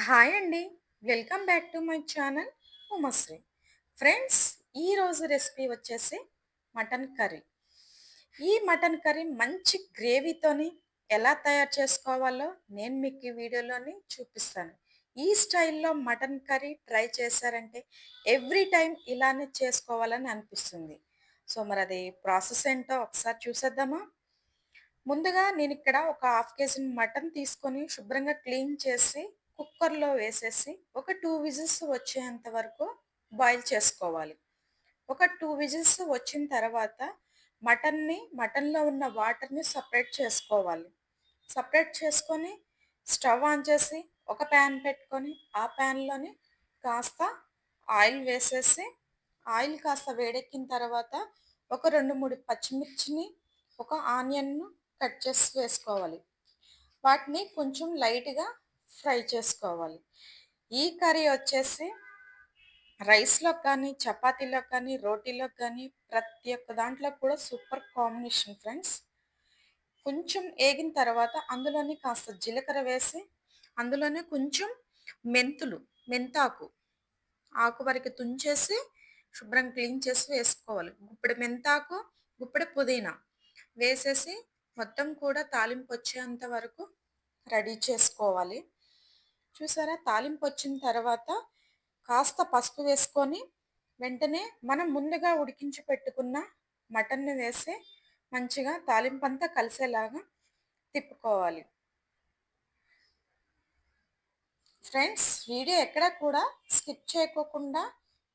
Hi అండి. Welcome back to my channel Umashri. Friends, ఈరోజు recipe వచ్చేసి మటన్ కర్రీ. ఈ మటన్ కర్రీ మంచి గ్రేవీతోని ఎలా తయారు చేసుకోవాలో నేను మీకు ఈ వీడియోలోని చూపిస్తాను. ఈ స్టైల్‌లో మటన్ కర్రీ ట్రై చేశారంటే ఎవ్రీ టైమ్ ఇలానే చేసుకోవాలని అనిపిస్తుంది. సో, మరది ప్రాసెస్ ఏంటో ఒకసారి చూసేద్దామా? ముందుగా నేనిక్కడ ఒక హాఫ్ కేజీ మటన్ తీసుకొని శుభ్రంగా క్లీన్ చేసి కుక్కర్‌లో వేసేసి ఒక 2 విజిల్స్ వచ్చేంత వరకు బాయిల్ చేసుకోవాలి. ఒక 2 విజిల్స్ వచ్చిన తర్వాత మటన్‌లో ఉన్న వాటర్‌ని సెపరేట్ చేసుకోవాలి. సెపరేట్ చేసుకొని స్టవ్ ఆన్ చేసి ఒక ప్యాన్ పెట్టుకొని ఆ ప్యాన్‌లోని కాస్త ఆయిల్ వేసేసి ఆయిల్ కాస్త వేడెక్కిన తర్వాత ఒక 2, 3 పచ్చిమిర్చిని, ఒక ఆనియన్‌ను కట్ చేసి వేసుకోవాలి. వాటిని కొంచెం లైట్‌గా ఫ్రై చేసుకోవాలి. ఈ కర్రీ వచ్చేసి రైస్‌లోకి కానీ, చపాతీలోకి కానీ, రోటీలోకి కానీ ప్రతి ఒక్క దాంట్లో కూడా సూపర్ కాంబినేషన్ ఫ్రెండ్స్. కొంచెం ఏగిన తర్వాత అందులోని కాస్త జీలకర్ర వేసి, అందులోనే కొంచెం మెంతులు, మెంతాకు ఆకు వరకు తుంచేసి శుభ్రంగా క్లీన్ చేసి వేసుకోవాలి. గుప్పెడు మెంతాకు, గుప్పెడు పుదీనా వేసేసి మొత్తం కూడా తాలింపొచ్చేంత వరకు రెడీ చేసుకోవాలి. చూసారా? తాలింపొచ్చిన తర్వాత కాస్త పసుపు వేసుకొని వెంటనే మనం ముందుగా ఉడికించి పెట్టుకున్న మటన్‌ని వేసి మంచిగా తాలింపంతా కలిసేలాగా తిప్పుకోవాలి. ఫ్రెండ్స్, వీడియో ఎక్కడ కూడా స్కిప్ చేయకోకుండా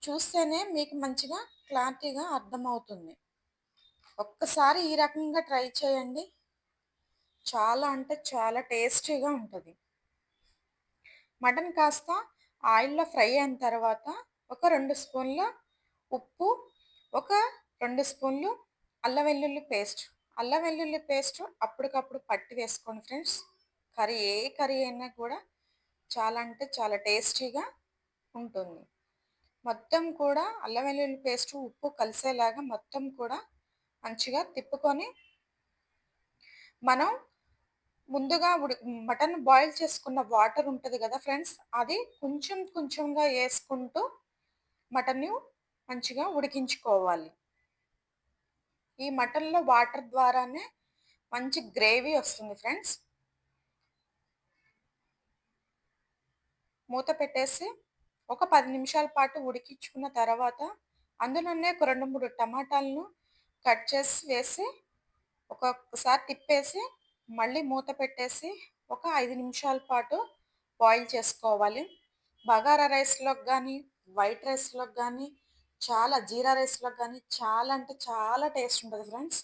చూస్తేనే మీకు మంచిగా క్లారిటీగా అర్థమవుతుంది. ఒక్కసారి ఈ రకంగా ట్రై చేయండి. చాలా అంటే చాలా టేస్టీగా ఉంటది. మటన్ కాస్త ఆయిల్‌లో ఫ్రై అయిన తర్వాత ఒక 2 స్పూన్ల ఉప్పు, ఒక 2 స్పూన్లు అల్లం వెల్లుల్లి పేస్ట్. అల్లం వెల్లుల్లి పేస్ట్ అప్పటికప్పుడు పట్టి వేసుకోండి ఫ్రెండ్స్. ఏ కర్రీ అయినా కూడా చాలా అంటే చాలా టేస్టీగా ఉంటుంది. మొత్తం కూడా అల్లం వెల్లుల్లి పేస్ట్, ఉప్పు కలిసేలాగా మొత్తం కూడా మంచిగా తిప్పుకొని మనం ముందుగా మటన్ బాయిల్ చేసుకున్న వాటర్ ఉంటది గదా ఫ్రెండ్స్! అది కొంచెం కొంచెంగా యేసుకుంటూ మటన్‌ని మంచిగా ఉడికించుకోవాలి. ఈ మటన్‌లో వాటర్ ద్వారానే మంచి గ్రేవీ వస్తుంది ఫ్రెండ్స్. మూత పెట్టేసి ఒక 10 నిమిషాల పాటు ఉడికించుకున్న తర్వాత అందులోనే ఒక 2, 3 టమాటాలను కట్ చేసి వేసి ఒక్కొక్కసారి తిప్పేసి మళ్ళీ మూత పెట్టేసి ఒక 5 నిమిషాల పాటు బాయిల్ చేసుకోవాలి. బగారా రైస్‌లోకి గానీ, వైట్ రైస్‌లోకి గానీ, జీరా రైస్‌లోకి గానీ చాలా అంటే చాలా టేస్ట్ ఉంటది ఫ్రెండ్స్.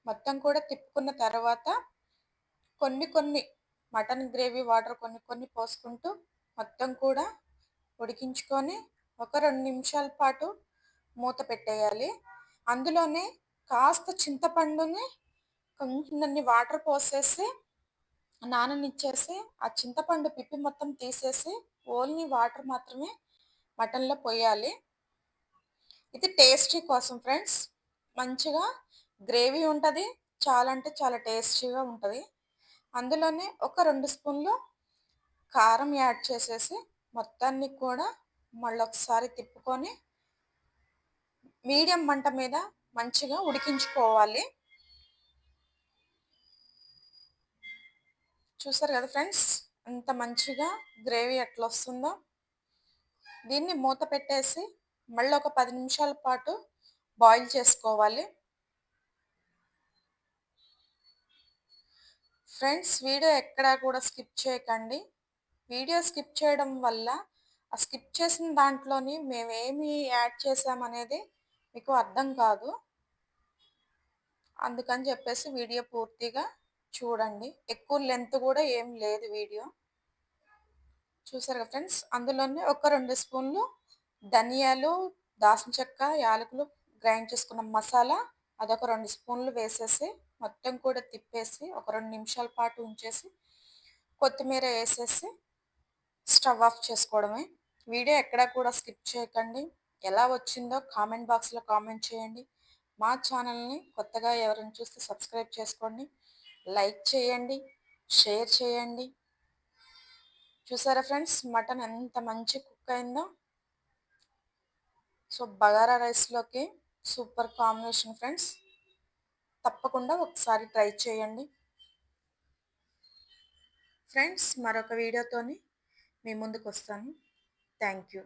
మొత్తం కూడా తిప్పుకున్న తర్వాత కొన్ని కొన్ని మటన్ గ్రేవీ వాటర్ కొన్ని కొన్ని పోసుకుంటూ మొత్తం కూడా ఉడికించుకొని ఒక 2 నిమిషాల పాటు మూత పెట్టేయాలి. అందులోనే కాస్త చింతపండుని కొంచెమన్ని వాటర్ పోసేసి నాననిచ్చేసి, ఆ చింతపండు పిప్పి మొత్తం తీసేసి ఓన్లీ వాటర్ మాత్రమే మటన్‌లో పొయ్యాలి. ఇది టేస్టీ కోసం ఫ్రెండ్స్. మంచిగా గ్రేవీ ఉంటది. చాలా అంటే చాలా టేస్టీగా ఉంటది. అందులోనే ఒక 2 స్పూన్లు కారం యాడ్ చేసేసి మొత్తాన్ని కూడా మళ్ళొకసారి తిప్పుకొని మీడియం మంట మీద మంచిగా ఉడికించుకోవాలి. చూసారు కదా ఫ్రెండ్స్! ఎంత మంచిగా గ్రేవీ ఎట్లొస్తుందో. దీన్ని మూత పెట్టేసి మళ్ళొక 10 నిమిషాల పాటు బాయిల్ చేసుకోవాలి. ఫ్రెండ్స్, వీడియో ఎక్కడా కూడా స్కిప్ చేయకండి. వీడియో స్కిప్ చేయడం వల్ల ఆ స్కిప్ చేసిన దాంట్లోని మేమేమి యాడ్ చేశామనేది మీకు అర్థం కాదు. అందుకని చెప్పేసి వీడియో పూర్తిగా చూడండి. ఎక్కువ లెంత్ కూడా ఏం లేదు వీడియో. చూసారు కదా ఫ్రెండ్స్! అందులోనే ఒక 2 స్పూన్లు ధనియాలు, దాల్చిన చెక్క, యాలకులు గ్రైండ్ చేసుకున్న మసాలా అదొక 2 స్పూన్లు వేసేసి మొత్తం కూడా తిప్పేసి ఒక 2 నిమిషాల పాటు ఉంచేసి కొత్తిమీర ఏసేసి స్టవ్ ఆఫ్ చేసుకోవడమే. వీడియో ఎక్కడా కూడా స్కిప్ చేయకండి. ఎలా వచ్చిందో కామెంట్ బాక్స్‌లో కామెంట్ చేయండి. మా ఛానల్‌ని కొత్తగా ఎవరైనా చూస్తే సబ్స్క్రైబ్ చేసుకోండి. లైక్ చేయండి, షేర్ చేయండి. చూసారా ఫ్రెండ్స్ మటన్ ఎంత మంచి కుక్ అయిందో. సో బగారా రైస్‌లోకి సూపర్ కాంబినేషన్ ఫ్రెండ్స్. తప్పకుండా ఒకసారి ట్రై చేయండి. ఫ్రెండ్స్ మరొక వీడియోతోని మీ ముందుకొస్తాను. Thank you.